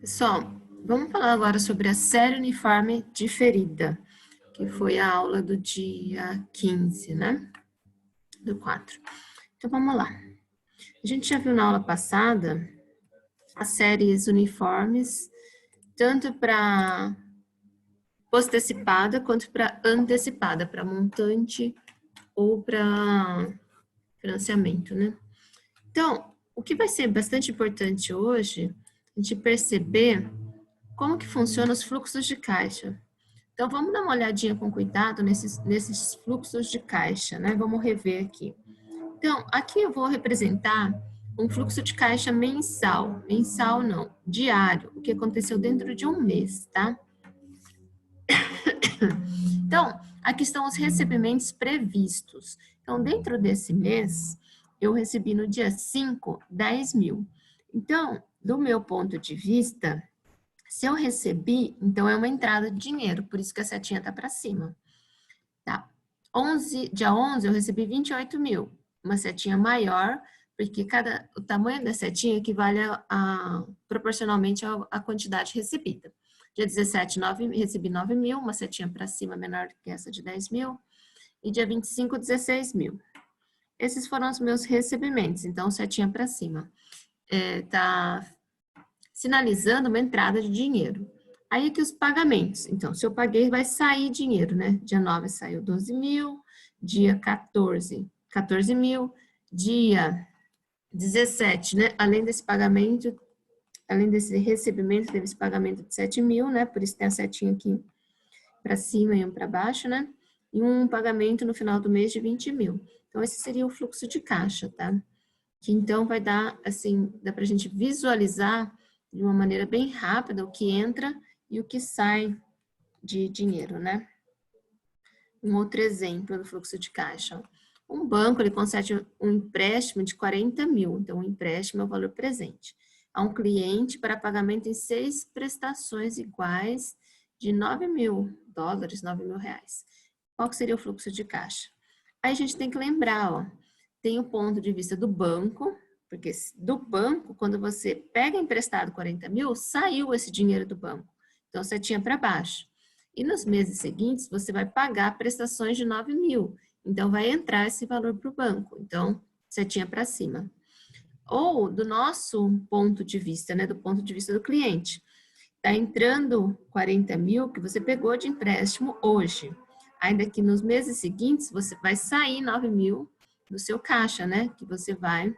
Pessoal, vamos falar agora sobre a série uniforme diferida, que foi a aula do dia 15, né? Do 4. Então, vamos lá. A gente já viu na aula passada as séries uniformes, tanto para postecipada quanto para antecipada, para montante ou para financiamento, né? Então, o que vai ser bastante importante hoje, a gente perceber como que funcionam os fluxos de caixa. Então, vamos dar uma olhadinha com cuidado nesses fluxos de caixa, né? Vamos rever aqui. Então, aqui eu vou representar um fluxo de caixa mensal. Mensal não, diário, o que aconteceu dentro de um mês, tá? Então, aqui estão os recebimentos previstos. Então, dentro desse mês, eu recebi no dia 5, 10 mil. Então, do meu ponto de vista, se eu recebi, então é uma entrada de dinheiro, por isso que a setinha está para cima. Tá. Dia 11 eu recebi 28 mil, uma setinha maior, porque o tamanho da setinha equivale proporcionalmente à quantidade recebida. Dia 17, recebi 9 mil, uma setinha para cima menor que essa de 10 mil. E dia 25, 16 mil. Esses foram os meus recebimentos, então setinha para cima. Tá sinalizando uma entrada de dinheiro. Aí aqui os pagamentos. Então, se eu paguei, vai sair dinheiro, né? Dia 9 saiu 12 mil, dia 14, 14 mil, dia 17, né? Além desse pagamento, além desse recebimento, teve esse pagamento de 7 mil, né? Por isso tem a setinha aqui para cima e um para baixo, né? E um pagamento no final do mês de 20 mil. Então, esse seria o fluxo de caixa, tá? Que então vai dar, assim, dá para a gente visualizar de uma maneira bem rápida o que entra e o que sai de dinheiro, né? Um outro exemplo do fluxo de caixa. Um banco, ele concede um empréstimo de 40 mil, então o empréstimo é o valor presente, a um cliente para pagamento em 6 prestações iguais de 9 mil dólares, 9 mil reais. Qual que seria o fluxo de caixa? Aí a gente tem que lembrar, ó, tem o ponto de vista do banco, porque do banco, quando você pega emprestado 40 mil, saiu esse dinheiro do banco. Então, você tinha para baixo. E nos meses seguintes, você vai pagar prestações de 9 mil. Então, vai entrar esse valor para o banco. Então, você tinha para cima. Ou do nosso ponto de vista, né? Do ponto de vista do cliente. Está entrando 40 mil que você pegou de empréstimo hoje. Ainda que nos meses seguintes, você vai sair 9 mil do seu caixa, né? Que você vai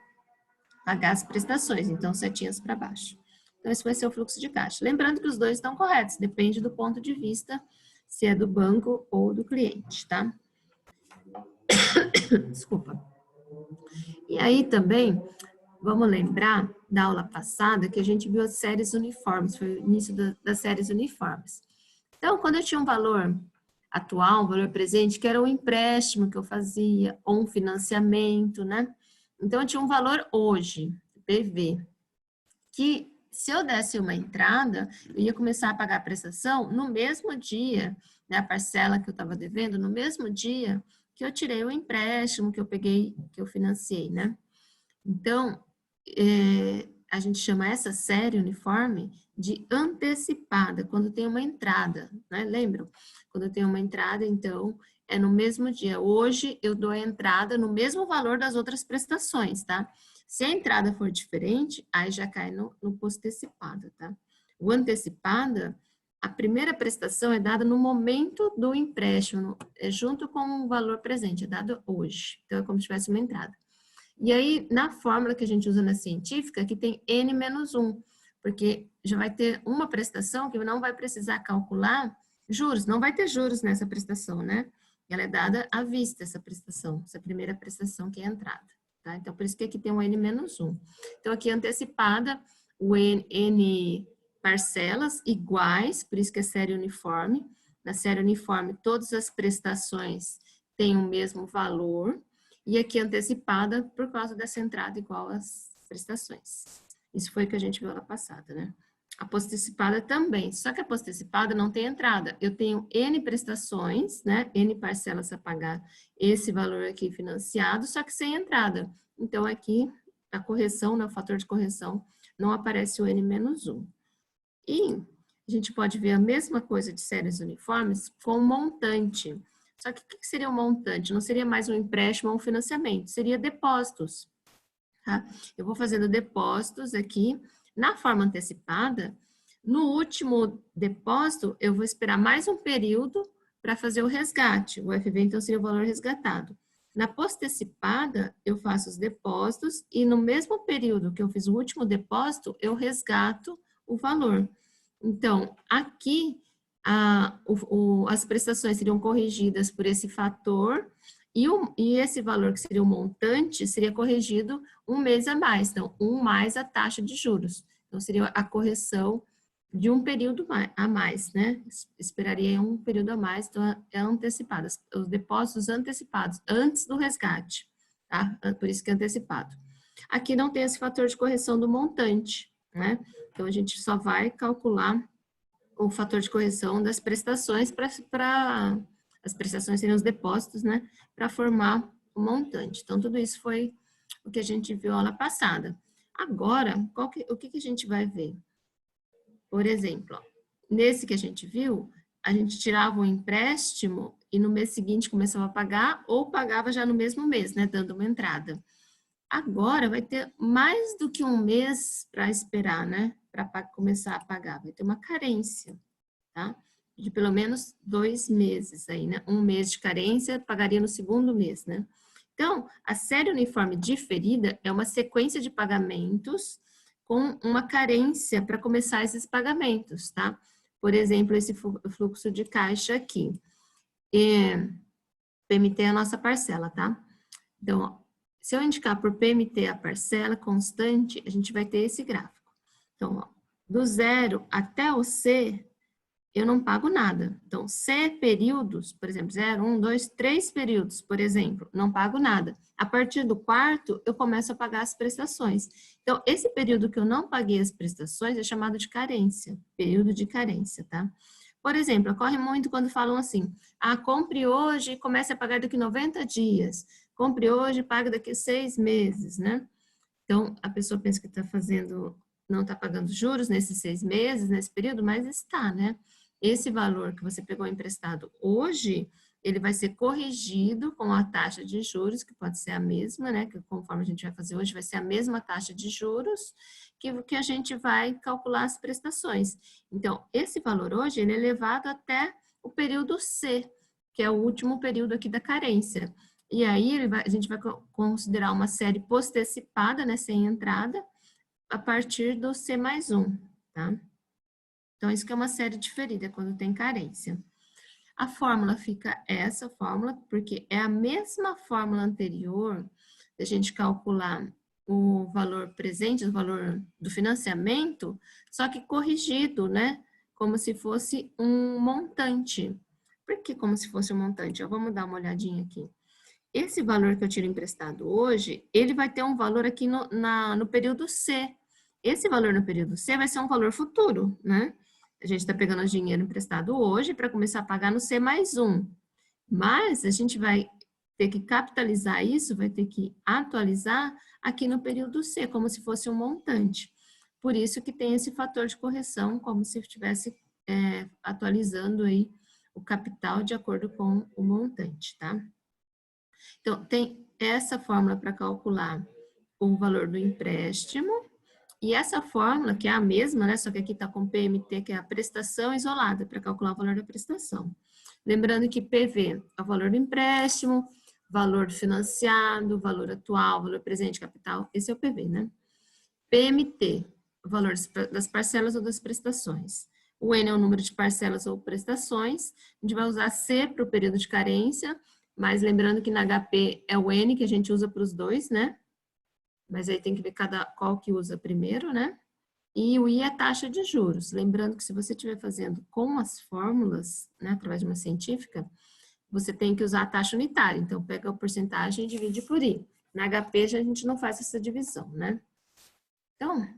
pagar as prestações. Então, setinhas para baixo. Então, esse vai ser o fluxo de caixa. Lembrando que os dois estão corretos, depende do ponto de vista, se é do banco ou do cliente, tá? Desculpa. E aí também, vamos lembrar da aula passada que a gente viu as séries uniformes, foi o início das séries uniformes. Então, quando eu tinha um valor atual, um valor presente, que era o empréstimo que eu fazia, ou um financiamento, né? Então, eu tinha um valor hoje, PV, que se eu desse uma entrada, eu ia começar a pagar a prestação no mesmo dia, né, a parcela que eu estava devendo, no mesmo dia que eu tirei o empréstimo que eu peguei, que eu financiei, né? Então, a gente chama essa série uniforme de antecipada, quando tem uma entrada, né? Lembram? Quando tem uma entrada, então, é no mesmo dia. Hoje, eu dou a entrada no mesmo valor das outras prestações, tá? Se a entrada for diferente, aí já cai no postecipada, tá? O antecipada, a primeira prestação é dada no momento do empréstimo, junto com o valor presente, é dado hoje. Então, é como se tivesse uma entrada. E aí, na fórmula que a gente usa na científica, que tem N-1, porque já vai ter uma prestação que não vai precisar calcular juros, não vai ter juros nessa prestação, né? Ela é dada à vista, essa prestação, essa primeira prestação que é a entrada, tá? Então, por isso que aqui tem um N-1. Então, aqui antecipada, o N parcelas iguais, por isso que é série uniforme. Na série uniforme, todas as prestações têm o mesmo valor, e aqui antecipada por causa dessa entrada igual às prestações. Isso foi o que a gente viu lá passada, né? A postecipada também, só que a postecipada não tem entrada. Eu tenho N prestações, né? N parcelas a pagar esse valor aqui financiado, só que sem entrada. Então, aqui, a correção, né? O fator de correção, não aparece o N-1. E a gente pode ver a mesma coisa de séries uniformes com montante. Só que o que seria um montante? Não seria mais um empréstimo ou um financiamento, seria depósitos. Tá? Eu vou fazendo depósitos aqui. Na forma antecipada, no último depósito, eu vou esperar mais um período para fazer o resgate. O FV, então, seria o valor resgatado. Na postecipada, eu faço os depósitos e no mesmo período que eu fiz o último depósito, eu resgato o valor. Então, aqui, as prestações seriam corrigidas por esse fator e esse valor que seria o montante seria corrigido um mês a mais. Então, mais a taxa de juros. Então, seria a correção de um período a mais, né? Esperaria um período a mais, então é antecipado. Os depósitos antecipados, antes do resgate, tá? Por isso que é antecipado. Aqui não tem esse fator de correção do montante, né? Então, a gente só vai calcular o fator de correção das prestações para as prestações seriam os depósitos, né? Para formar o montante. Então, tudo isso foi o que a gente viu aula passada. Agora, o que a gente vai ver? Por exemplo, ó, nesse que a gente viu, a gente tirava um empréstimo e no mês seguinte começava a pagar ou pagava já no mesmo mês, né? Dando uma entrada. Agora vai ter mais do que um mês para esperar, né? Para começar a pagar. Vai ter uma carência, tá? De pelo menos 2 meses aí, né? Um mês de carência, pagaria no segundo mês, né? Então, a série uniforme diferida é uma sequência de pagamentos com uma carência para começar esses pagamentos, tá? Por exemplo, esse fluxo de caixa aqui. PMT é a nossa parcela, tá? Então, ó, se eu indicar por PMT a parcela constante, a gente vai ter esse gráfico. Então, ó, do 0 até o C, eu não pago nada. Então, C períodos, por exemplo, 0, 1, 2, 3 períodos, por exemplo, não pago nada. A partir do quarto, eu começo a pagar as prestações. Então, esse período que eu não paguei as prestações é chamado de carência, período de carência, tá? Por exemplo, ocorre muito quando falam assim, compre hoje e comece a pagar daqui 90 dias. Compre hoje e pague daqui 6 meses, né? Então, a pessoa pensa que está fazendo, não está pagando juros nesses 6 meses, nesse período, mas está, né? Esse valor que você pegou emprestado hoje, ele vai ser corrigido com a taxa de juros, que pode ser a mesma, né? Que conforme a gente vai fazer hoje, vai ser a mesma taxa de juros que a gente vai calcular as prestações. Então, esse valor hoje, ele é levado até o período C, que é o último período aqui da carência. E aí, a gente vai considerar uma série postecipada, né? Sem entrada, a partir do C mais 1, tá? Então, isso que é uma série diferida, quando tem carência. A fórmula fica essa fórmula, porque é a mesma fórmula anterior da gente calcular o valor presente, o valor do financiamento, só que corrigido, né? Como se fosse um montante. Por que como se fosse um montante? Vamos dar uma olhadinha aqui. Esse valor que eu tiro emprestado hoje, ele vai ter um valor aqui no período C. Esse valor no período C vai ser um valor futuro, né? A gente está pegando o dinheiro emprestado hoje para começar a pagar no C mais 1. Mas a gente vai ter que capitalizar isso, vai ter que atualizar aqui no período C, como se fosse um montante. Por isso que tem esse fator de correção, como se estivesse atualizando aí o capital de acordo com o montante, tá? Então, tem essa fórmula para calcular o valor do empréstimo, e essa fórmula, que é a mesma, né? Só que aqui está com PMT, que é a prestação isolada, para calcular o valor da prestação. Lembrando que PV é o valor do empréstimo, valor financiado, valor atual, valor presente, capital, esse é o PV, né? PMT, o valor das parcelas ou das prestações. O N é o número de parcelas ou prestações. A gente vai usar C para o período de carência, mas lembrando que na HP é o N que a gente usa para os dois, né? Mas aí tem que ver qual que usa primeiro, né? E o I é a taxa de juros. Lembrando que se você estiver fazendo com as fórmulas, né, através de uma científica, você tem que usar a taxa unitária. Então, pega a porcentagem e divide por I. Na HP, já a gente não faz essa divisão, né? Então,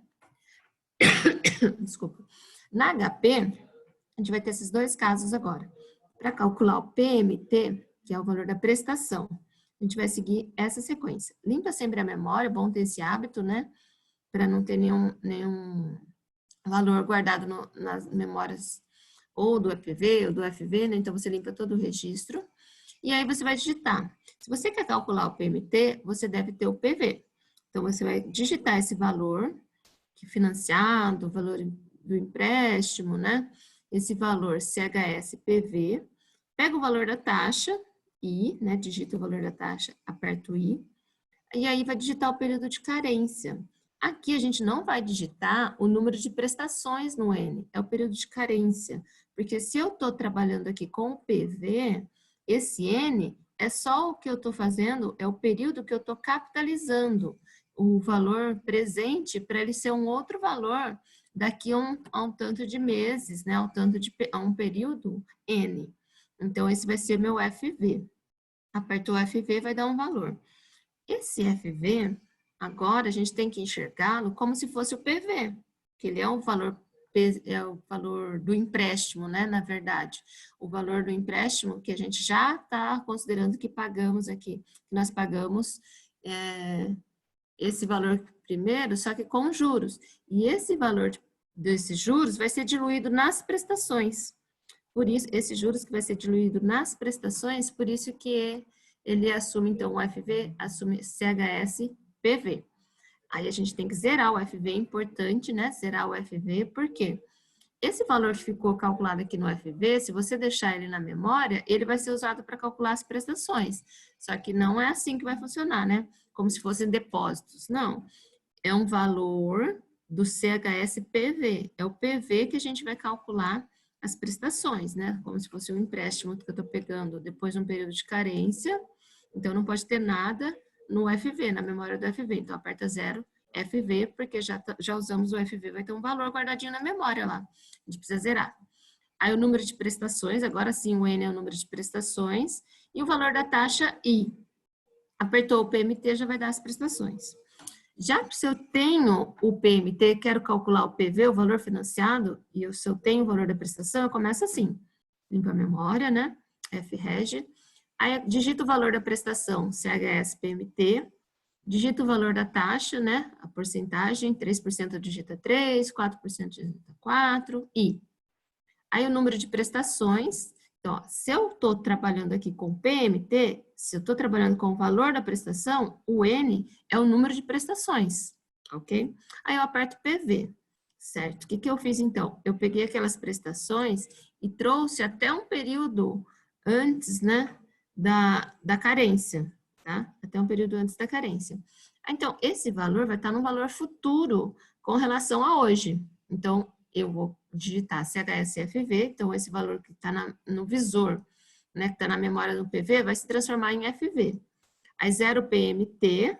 desculpa. Na HP, a gente vai ter esses dois casos agora. Para calcular o PMT, que é o valor da prestação, a gente vai seguir essa sequência. Limpa sempre a memória, é bom ter esse hábito, né? Para não ter nenhum valor guardado nas memórias ou do EPV ou do FV, né? Então, você limpa todo o registro. E aí, você vai digitar. Se você quer calcular o PMT, você deve ter o PV. Então, você vai digitar esse valor, que financiado, o valor do empréstimo, né? Esse valor CHS PV. Pega o valor da taxa, I, né? Digita o valor da taxa, aperta o I. E aí, vai digitar o período de carência. Aqui a gente não vai digitar o número de prestações no N, é o período de carência. Porque se eu estou trabalhando aqui com o PV, esse N é só o que eu estou fazendo, é o período que eu estou capitalizando o valor presente para ele ser um outro valor daqui a um tanto de meses, né? A um período N. Então, esse vai ser meu FV. Apertou o FV, vai dar um valor. Esse FV, agora a gente tem que enxergá-lo como se fosse o PV, que ele é o valor do empréstimo, né? Na verdade, o valor do empréstimo que a gente já está considerando que pagamos aqui, que nós pagamos esse valor primeiro, só que com juros. E esse valor desses juros vai ser diluído nas prestações. Por isso, esses juros que vai ser diluído nas prestações, por isso que ele assume, então, o FV, assume CHS, PV. Aí a gente tem que zerar o FV, é importante, né? Zerar o FV, por quê? Esse valor que ficou calculado aqui no FV, se você deixar ele na memória, ele vai ser usado para calcular as prestações. Só que não é assim que vai funcionar, né? Como se fossem depósitos. Não. É um valor do CHS PV. É o PV que a gente vai calcular as prestações, né? Como se fosse um empréstimo que eu estou pegando depois de um período de carência. Então, não pode ter nada no FV, na memória do FV. Então, aperta 0, FV, porque já usamos o FV, vai ter um valor guardadinho na memória lá. A gente precisa zerar. Aí, o número de prestações, agora sim, o N é o número de prestações. E o valor da taxa, I. Apertou o PMT, já vai dar as prestações. Já se eu tenho o PMT, quero calcular o PV, o valor financiado, e se eu tenho o valor da prestação, eu começo assim. Limpa a memória, né? FREG. Aí digito o valor da prestação, CHS PMT. Digito o valor da taxa, né? A porcentagem, 3% digita 3, 4% digita 4, I. Aí o número de prestações. Então, ó, se eu estou trabalhando aqui com PMT, se eu estou trabalhando com o valor da prestação, o N é o número de prestações, ok? Aí eu aperto PV, certo? O que que eu fiz então? Eu peguei aquelas prestações e trouxe até um período antes, né, da carência, tá? Até um período antes da carência. Então, esse valor vai estar no valor futuro com relação a hoje. Então, eu vou digitar CHSFV, então esse valor que está no visor, né, que está na memória do PV, vai se transformar em FV. Aí 0 PMT,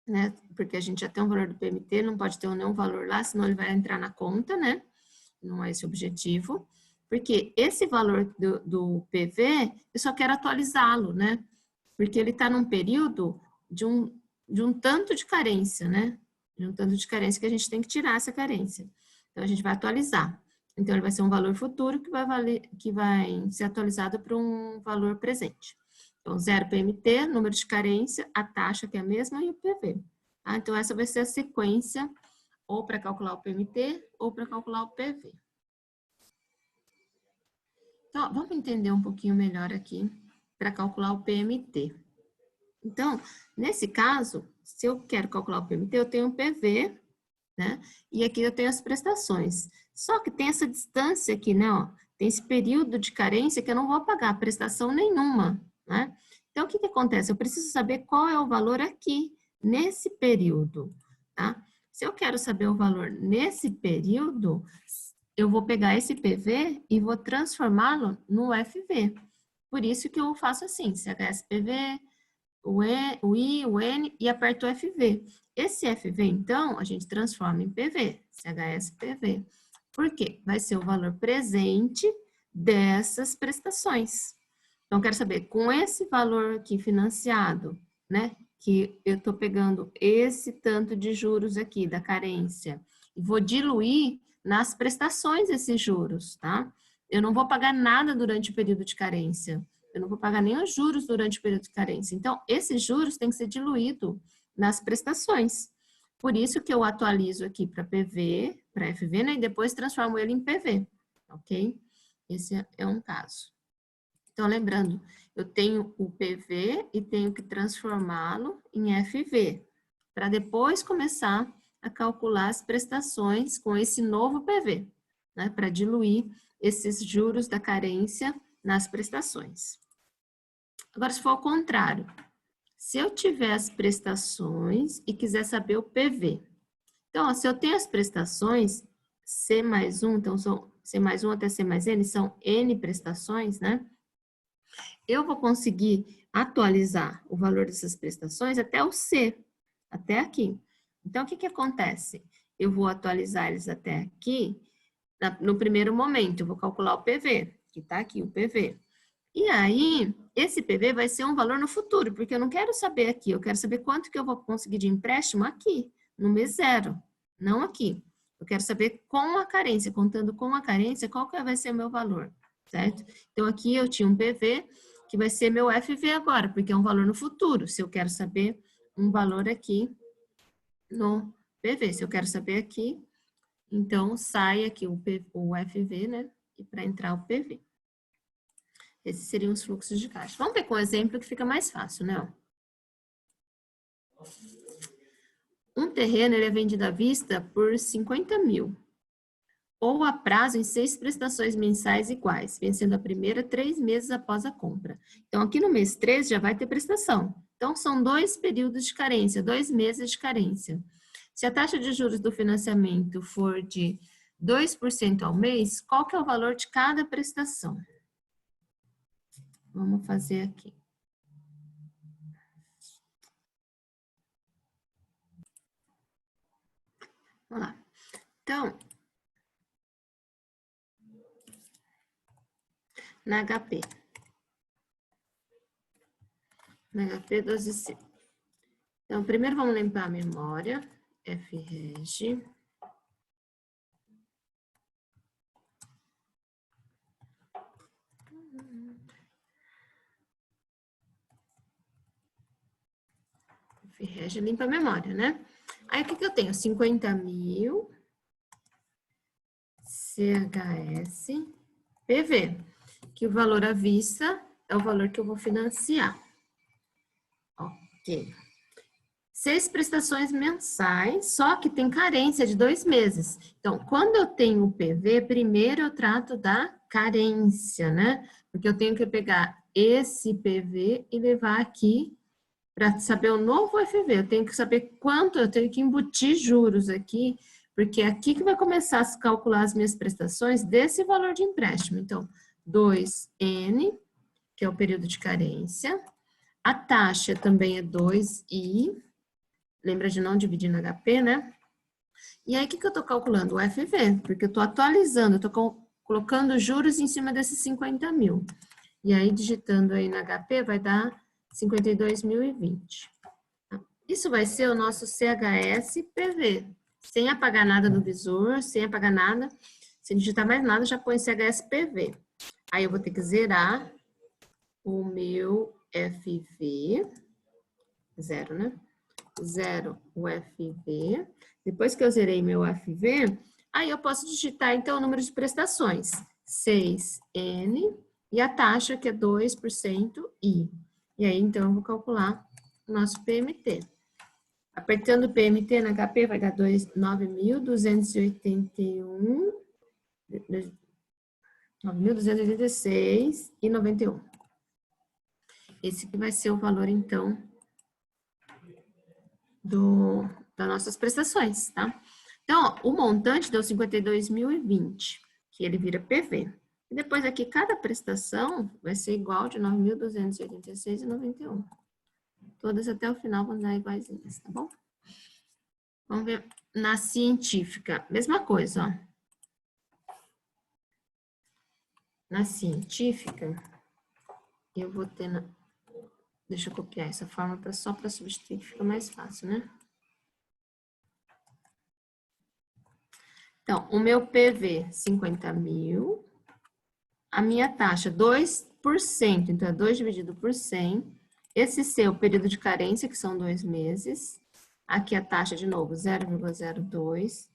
né, porque a gente já tem um valor do PMT, não pode ter nenhum valor lá, senão ele vai entrar na conta, né, não é esse o objetivo, porque esse valor do PV, eu só quero atualizá-lo, né, porque ele está num período de um tanto de carência, né, de um tanto de carência que a gente tem que tirar essa carência. Então, a gente vai atualizar. Então, ele vai ser um valor futuro que vai ser atualizado para um valor presente. Então, 0 PMT, número de carência, a taxa que é a mesma e o PV. Tá? Então, essa vai ser a sequência ou para calcular o PMT ou para calcular o PV. Então, vamos entender um pouquinho melhor aqui para calcular o PMT. Então, nesse caso, se eu quero calcular o PMT, eu tenho um PV, né? E aqui eu tenho as prestações. Só que tem essa distância aqui, né? Ó, tem esse período de carência que eu não vou pagar prestação nenhuma, né? Então, o que que acontece? Eu preciso saber qual é o valor aqui, nesse período, tá? Se eu quero saber o valor nesse período, eu vou pegar esse PV e vou transformá-lo no FV. Por isso que eu faço assim, CHSPV, o I, o N e aperto o FV. Esse FV, então, a gente transforma em PV, CHS-PV. Por quê? Vai ser o valor presente dessas prestações. Então, quero saber, com esse valor aqui financiado, né, que eu estou pegando esse tanto de juros aqui da carência, e vou diluir nas prestações esses juros, tá? Eu não vou pagar nada durante o período de carência. Eu não vou pagar nem os juros durante o período de carência. Então, esses juros têm que ser diluídos nas prestações. Por isso que eu atualizo aqui para PV, para FV, né? E depois transformo ele em PV, ok? Esse é um caso. Então, lembrando, eu tenho o PV e tenho que transformá-lo em FV, para depois começar a calcular as prestações com esse novo PV, né? Para diluir esses juros da carência nas prestações. Agora, se for ao contrário, se eu tiver as prestações e quiser saber o PV, então, ó, se eu tenho as prestações, C mais 1, então são C mais 1 até C mais N, são N prestações, né? Eu vou conseguir atualizar o valor dessas prestações até o C, até aqui. Então, o que que acontece? Eu vou atualizar eles até aqui, no primeiro momento, eu vou calcular o PV, que está aqui, o PV. E aí, esse PV vai ser um valor no futuro, porque eu não quero saber aqui, eu quero saber quanto que eu vou conseguir de empréstimo aqui, no mês zero, não aqui. Eu quero saber com a carência, contando com a carência, qual que vai ser o meu valor, certo? Então, aqui eu tinha um PV, que vai ser meu FV agora, porque é um valor no futuro, se eu quero saber um valor aqui no PV. Se eu quero saber aqui, então sai aqui o FV, né? E para entrar o PV. Esses seriam os fluxos de caixa. Vamos ver com o exemplo que fica mais fácil, né? Um terreno ele é vendido à vista por 50 mil. Ou a prazo em 6 prestações mensais iguais, vencendo a primeira 3 meses após a compra. Então, aqui no mês 3 já vai ter prestação. Então, são 2 períodos de carência, 2 meses de carência. Se a taxa de juros do financiamento for de 2% ao mês, qual que é o valor de cada prestação? Vamos fazer aqui. Vamos lá. Então, na HP. Na HP 12C. Então, primeiro vamos limpar a memória. FREG. FREG limpa a memória, né? Aí, o que eu tenho? 50 mil, CHS, PV, que o valor à vista é o valor que eu vou financiar. Ok. 6 prestações mensais, só que tem carência de 2 meses. Então, quando eu tenho o PV, primeiro eu trato da carência, né? Porque eu tenho que pegar esse PV e levar aqui para saber o novo FV. Eu tenho que saber quanto, eu tenho que embutir juros aqui, porque é aqui que vai começar a se calcular as minhas prestações desse valor de empréstimo. Então, 2N, que é o período de carência. A taxa também é 2I. Lembra de não dividir no HP, né? E aí, o que eu estou calculando? O FV, porque eu estou atualizando, eu estou colocando juros em cima desses 50 mil. E aí, digitando aí no HP, vai dar 52.020. Isso vai ser o nosso CHS PV. Sem apagar nada no visor, sem apagar nada. Sem digitar mais nada, já põe CHS PV. Aí, eu vou ter que zerar o meu FV. Zero, né? Zero o FV. Depois que eu zerei meu FV, aí eu posso digitar, então, o número de prestações. 6N e a taxa, que é 2% I. E aí, então, eu vou calcular o nosso PMT. Apertando o PMT na HP, vai dar 9.281, 9.286,91. Esse que vai ser o valor, então, das nossas prestações, tá? Então, ó, o montante deu 52.020, que ele vira PV. E depois aqui, cada prestação vai ser igual de 9.286,91. Todas até o final vão dar iguaizinhas, tá bom? Vamos ver na científica. Mesma coisa, ó. Na científica, eu vou ter... Deixa eu copiar essa forma só para substituir, que fica mais fácil, né? Então, o meu PV, 50 mil. A minha taxa, 2%. Então, é 2 dividido por 100. Esse seu período de carência, que são 2 meses. Aqui a taxa de novo, 0,02.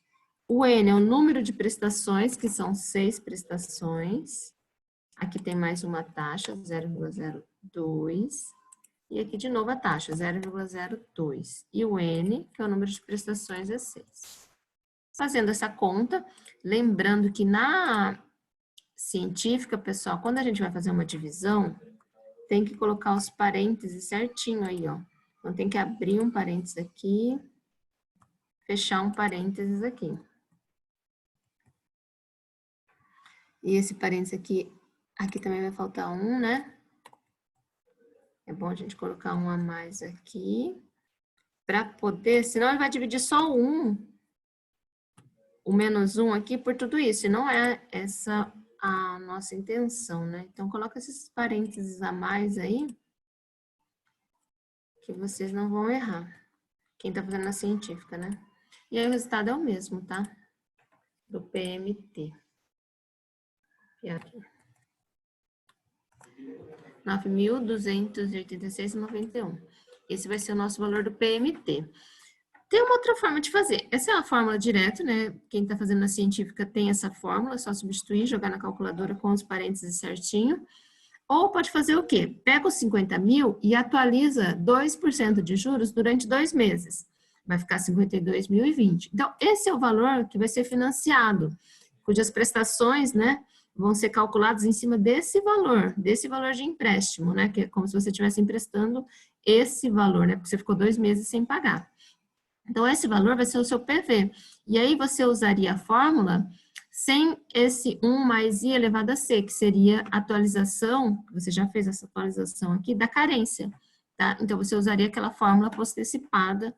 O N é o número de prestações, que são 6 prestações. Aqui tem mais uma taxa, 0,02. E aqui de novo a taxa, 0,02. E o N, que é o número de prestações, é 6. Fazendo essa conta, lembrando que na científica, pessoal, quando a gente vai fazer uma divisão, tem que colocar os parênteses certinho aí, ó. Então, tem que abrir um parênteses aqui, fechar um parênteses aqui. E esse parênteses aqui também vai faltar um, né? É bom a gente colocar um a mais aqui, para poder, senão ele vai dividir só o menos um aqui por tudo isso, e não é essa a nossa intenção, né? Então, coloca esses parênteses a mais aí, que vocês não vão errar. Quem tá fazendo a científica, né? E aí o resultado é o mesmo, tá? Do PMT. E aqui. 9.286,91. Esse vai ser o nosso valor do PMT. Tem uma outra forma de fazer. Essa é uma fórmula direta, né? Quem está fazendo na científica tem essa fórmula, é só substituir, jogar na calculadora com os parênteses certinho. Ou pode fazer o quê? Pega os 50 mil e atualiza 2% de juros durante 2 meses. Vai ficar 52.020. Então, esse é o valor que vai ser financiado, cujas prestações, né, vão ser calculadas em cima desse valor de empréstimo, né? Que é como se você estivesse emprestando esse valor, né? Porque você ficou 2 meses sem pagar. Então, esse valor vai ser o seu PV. E aí, você usaria a fórmula sem esse 1 mais I elevado a C, que seria a atualização, você já fez essa atualização aqui, da carência, tá? Então, você usaria aquela fórmula postecipada,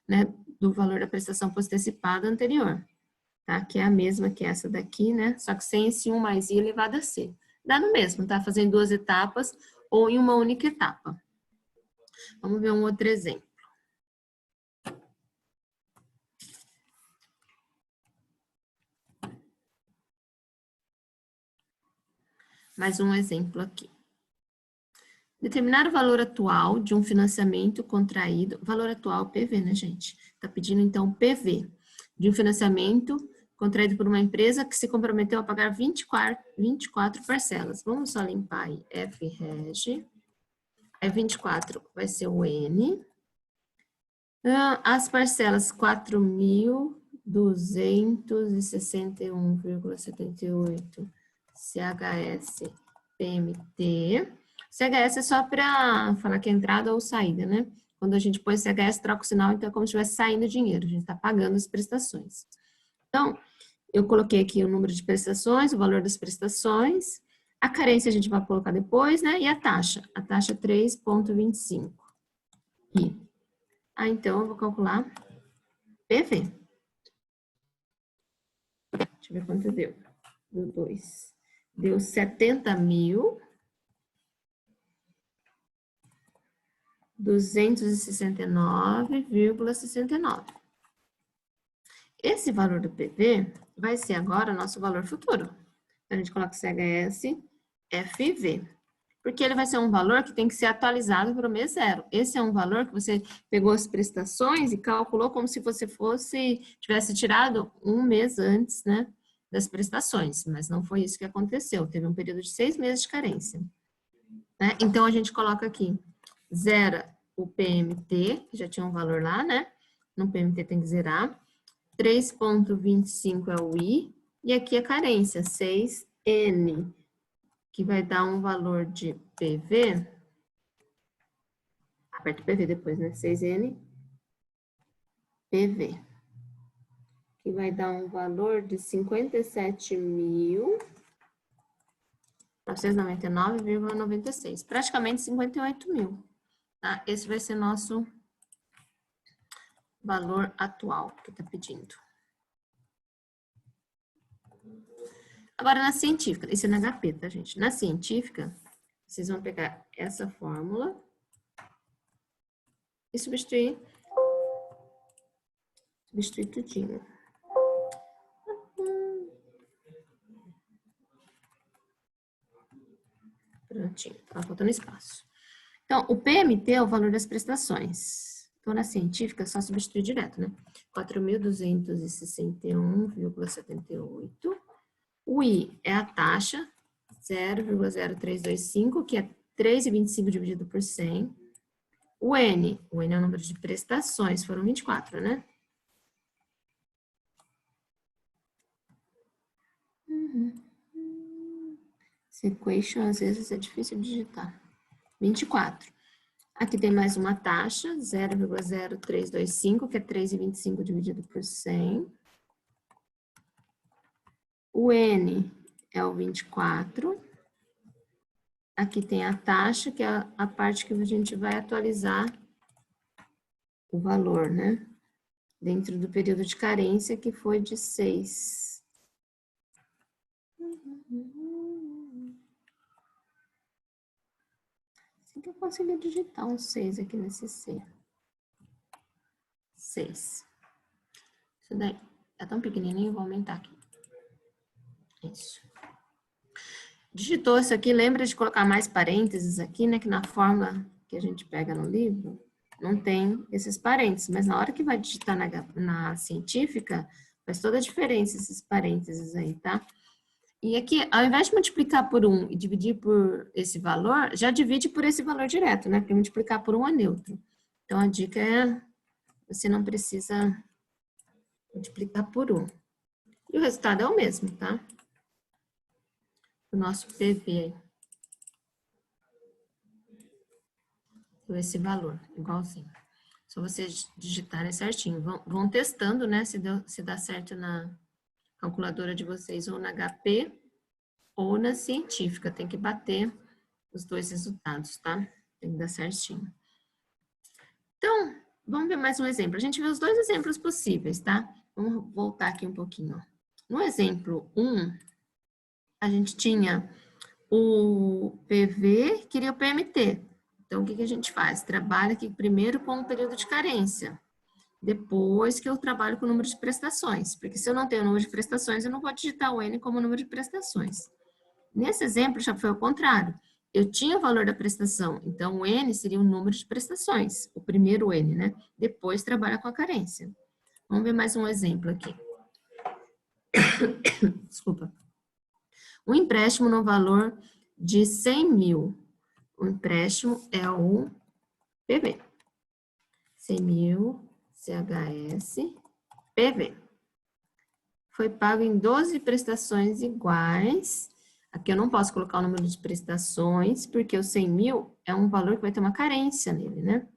né, do valor da prestação postecipada anterior, tá? Que é a mesma que essa daqui, né? Só que sem esse 1 mais I elevado a C. Dá no mesmo, tá? Fazer em 2 etapas ou em uma única etapa. Vamos ver um outro exemplo. Mais um exemplo aqui. Determinar o valor atual de um financiamento contraído, valor atual PV, né, gente? Tá pedindo, então, PV, de um financiamento contraído por uma empresa que se comprometeu a pagar 24 parcelas. Vamos só limpar aí, FREG. Aí 24 vai ser o N. As parcelas 4.261,78 CHS PMT. CHS é só para falar que é entrada ou saída, né? Quando a gente põe CHS, troca o sinal, então é como se estivesse saindo dinheiro, a gente está pagando as prestações. Então, eu coloquei aqui o número de prestações, o valor das prestações, a carência a gente vai colocar depois, né? E a taxa 3,25. E então, eu vou calcular PV. Deixa eu ver quanto deu. Deu 2. Deu 70.269,69. Esse valor do PV vai ser agora nosso valor futuro. Então, a gente coloca CHS FV. Porque ele vai ser um valor que tem que ser atualizado para o mês zero. Esse é um valor que você pegou as prestações e calculou como se você tivesse tirado um mês antes, né, das prestações. Mas não foi isso que aconteceu. Teve um período de 6 meses de carência. Né? Então, a gente coloca aqui, zera o PMT, que já tinha um valor lá, né? No PMT tem que zerar. 3,25 é o I. E aqui a carência, 6N, que vai dar um valor de PV, aperta o PV depois, né? 6N, PV, que vai dar um valor de 57.999,96, praticamente 58 mil, tá? Esse vai ser nosso valor atual que tá pedindo. Agora, na científica, isso é na HP, tá, gente? Na científica, vocês vão pegar essa fórmula e substituir tudinho. Prontinho, tá faltando espaço. Então, o PMT é o valor das prestações. Então, na científica, é só substituir direto, né? 4.261,78. O I é a taxa, 0,0325, que é 3,25 dividido por 100. O N é o número de prestações, foram 24, né? Esse equation, às vezes, é difícil de digitar. 24. Aqui tem mais uma taxa, 0,0325, que é 3,25 dividido por 100. O N é o 24. Aqui tem a taxa, que é a parte que a gente vai atualizar o valor, né? Dentro do período de carência, que foi de 6. Assim que eu consigo digitar um 6 aqui nesse C. 6. Isso daí. É tão pequenininho, vou aumentar aqui. Isso. Digitou isso aqui, lembra de colocar mais parênteses aqui, né? Que na forma que a gente pega no livro, não tem esses parênteses. Mas na hora que vai digitar na científica, faz toda a diferença esses parênteses aí, tá? E aqui, ao invés de multiplicar por 1 e dividir por esse valor, já divide por esse valor direto, né? Porque multiplicar por 1 é neutro. Então, a dica é, você não precisa multiplicar por 1. E o resultado é o mesmo, tá? O nosso PV deu esse valor, igualzinho. Só vocês digitarem certinho. Vão testando, né? Se dá certo na calculadora de vocês, ou na HP, ou na científica. Tem que bater os dois resultados, tá? Tem que dar certinho. Então, vamos ver mais um exemplo. A gente vê os dois exemplos possíveis, tá? Vamos voltar aqui um pouquinho. No exemplo 1, a gente tinha o PV, queria o PMT. Então, o que a gente faz? Trabalha aqui primeiro com o período de carência. Depois que eu trabalho com o número de prestações. Porque se eu não tenho o número de prestações, eu não vou digitar o N como número de prestações. Nesse exemplo, já foi o contrário. Eu tinha o valor da prestação, então o N seria o número de prestações, o primeiro N, né? Depois trabalha com a carência. Vamos ver mais um exemplo aqui. Desculpa. Um empréstimo no valor de 100 mil. O empréstimo é o PV. 100 mil, CHS, PV. Foi pago em 12 prestações iguais. Aqui eu não posso colocar o número de prestações, porque o 100 mil é um valor que vai ter uma carência nele, né?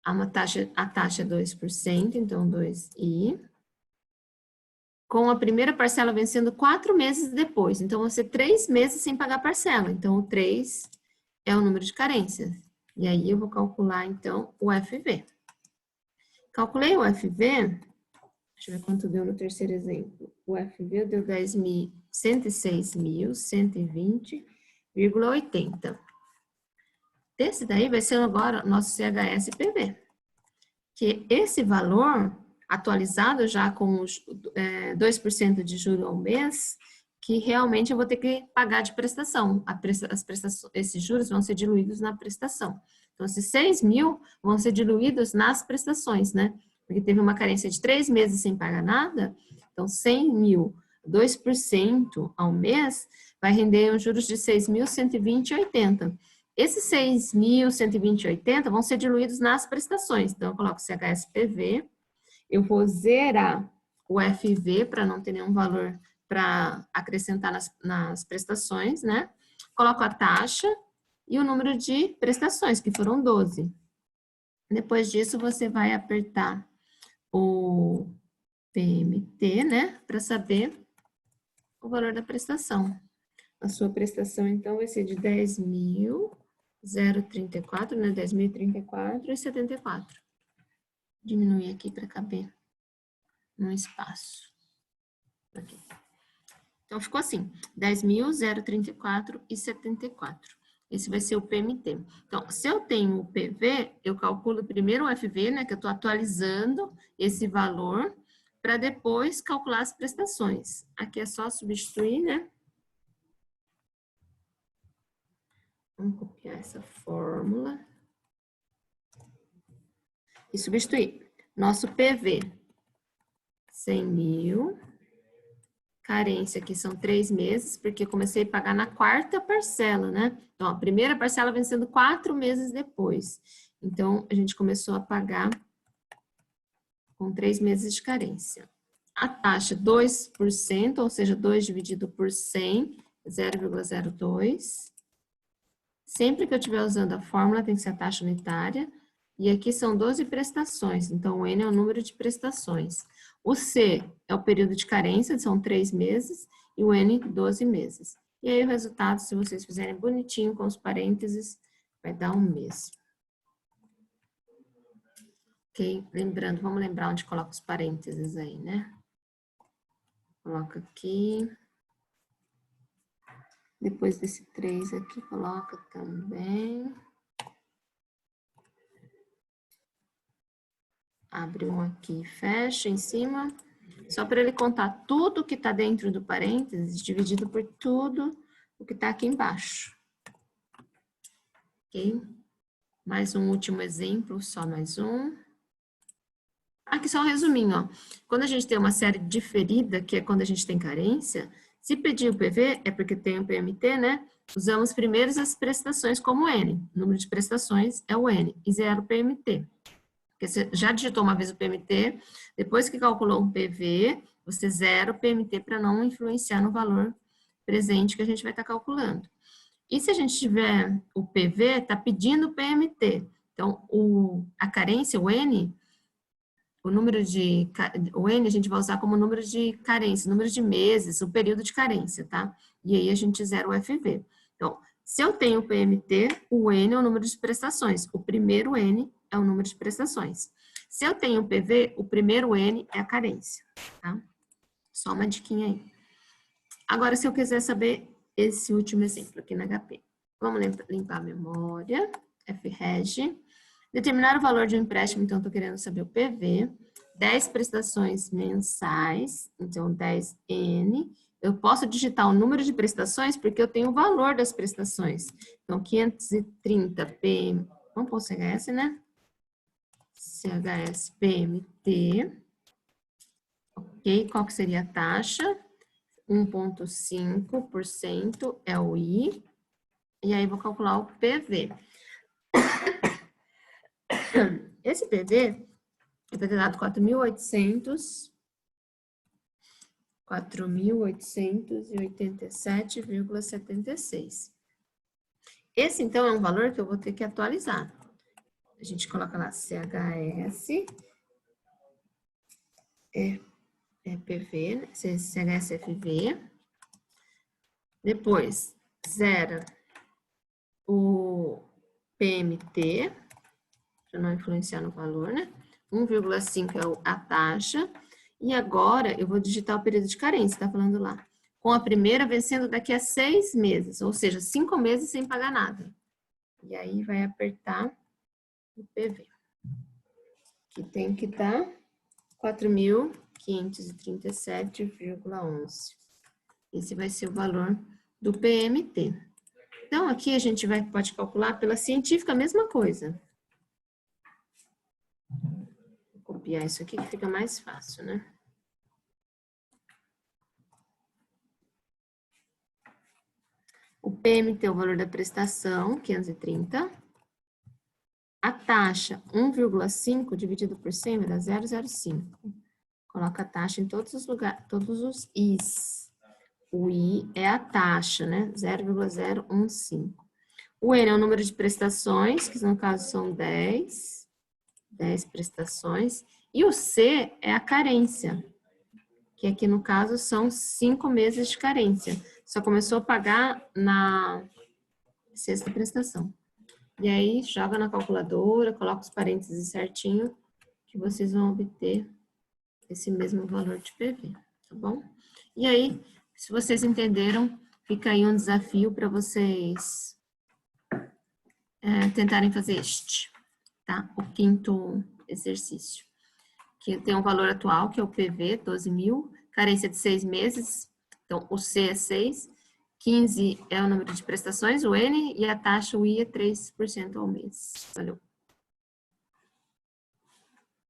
A taxa é 2%, então 2i. Com a primeira parcela vencendo 4 meses depois. Então, vão ser 3 meses sem pagar parcela. Então, o 3 é o número de carências. E aí, eu vou calcular, então, o FV. Calculei o FV, deixa eu ver quanto deu no terceiro exemplo. O FV deu 106.120,80. Esse daí vai ser agora o nosso CHS-PV. Que esse valor, atualizado já com os 2% de juros ao mês, que realmente eu vou ter que pagar de prestação. Esses juros vão ser diluídos na prestação. Então, esses 6 mil vão ser diluídos nas prestações, né? Porque teve uma carência de 3 meses sem pagar nada, então 100 mil, 2% ao mês, vai render um juros de 6.120,80. Esses 6.120,80 vão ser diluídos nas prestações. Então, eu coloco CHSPV, eu vou zerar o FV para não ter nenhum valor para acrescentar nas prestações, né? Coloco a taxa e o número de prestações, que foram 12. Depois disso, você vai apertar o PMT, né? Para saber o valor da prestação. A sua prestação, então, vai ser de 10.034, né? 10.034,74. Diminuir aqui para caber no espaço. Aqui. Então, ficou assim, 10.034,74. Esse vai ser o PMT. Então, se eu tenho o PV, eu calculo primeiro o FV, né? Que eu estou atualizando esse valor, para depois calcular as prestações. Aqui é só substituir, né? Vamos copiar essa fórmula. e substituir. Nosso PV, 100 mil. Carência aqui são 3 meses, porque comecei a pagar na quarta parcela, né? Então, a primeira parcela vencendo 4 meses depois. Então, a gente começou a pagar com 3 meses de carência. A taxa 2%, ou seja, 2 dividido por 100, 0,02. Sempre que eu estiver usando a fórmula, tem que ser a taxa unitária. E aqui são 12 prestações, então o N é o número de prestações. O C é o período de carência, são 3 meses, e o N, 12 meses. E aí o resultado, se vocês fizerem bonitinho com os parênteses, vai dar um mês. Ok? Lembrando, vamos lembrar onde coloca os parênteses aí, né? Coloca aqui. Depois desse 3 aqui, coloca também. Abre um aqui e fecha em cima. Só para ele contar tudo que está dentro do parênteses, dividido por tudo o que está aqui embaixo. Ok? Mais um último exemplo, só mais um. Aqui só um resuminho, ó. Quando a gente tem uma série diferida, que é quando a gente tem carência, se pedir o PV, é porque tem o PMT, né? Usamos primeiro as prestações como N. O número de prestações é o N, e 0 PMT. Porque você já digitou uma vez o PMT, depois que calculou um PV, você zera o PMT para não influenciar no valor presente que a gente vai estar calculando. E se a gente tiver o PV, está pedindo o PMT. Então, a carência, o N, o N a gente vai usar como número de carência, número de meses, o período de carência, tá? E aí a gente zera o FV. Então, se eu tenho o PMT, o N é o número de prestações. O primeiro N é o número de prestações. Se eu tenho o PV, o primeiro N é a carência, tá? Só uma diquinha aí. Agora, se eu quiser saber esse último exemplo aqui na HP. Vamos limpar a memória. FREG. Determinar o valor de um empréstimo, então estou querendo saber o PV. 10 prestações mensais, então 10N. Eu posso digitar o número de prestações porque eu tenho o valor das prestações. Então, 530 PM. Vamos pôr CHS, né? CHS PMT. Ok, qual que seria a taxa? 1,5% é o I. E aí, vou calcular o PV. Esse PV vai ter dado 4.887,76. Esse, então, é um valor que eu vou ter que atualizar. A gente coloca lá CHS, PV, né? CHSFV. Depois, zera o PMT, para não influenciar no valor, né? 1,5 é a taxa. E agora, eu vou digitar o período de carência, tá falando lá. Com a primeira vencendo daqui a 6 meses, ou seja, 5 meses sem pagar nada. E aí, vai apertar o PV. Que tem que dar 4.537,11. Esse vai ser o valor do PMT. Então, aqui a gente pode calcular pela científica a mesma coisa. Vou copiar isso aqui que fica mais fácil, né? O PMT é o valor da prestação, 530. A taxa, 1,5 dividido por 100 vai dar 0,05. Coloca a taxa em todos os lugares, todos os Is. O I é a taxa, né? 0,015. O N é o número de prestações, que no caso são 10 prestações. E o C é a carência, que aqui no caso são 5 meses de carência. Só começou a pagar na sexta prestação. E aí, joga na calculadora, coloca os parênteses certinho, que vocês vão obter esse mesmo valor de PV, tá bom? E aí, se vocês entenderam, fica aí um desafio para vocês tentarem fazer este, tá? O quinto exercício. Que tem um valor atual, que é o PV, 12 mil, carência de 6 meses, então o C é 6, 15 é o número de prestações, o N, e a taxa, o I, é 3% ao mês. Valeu.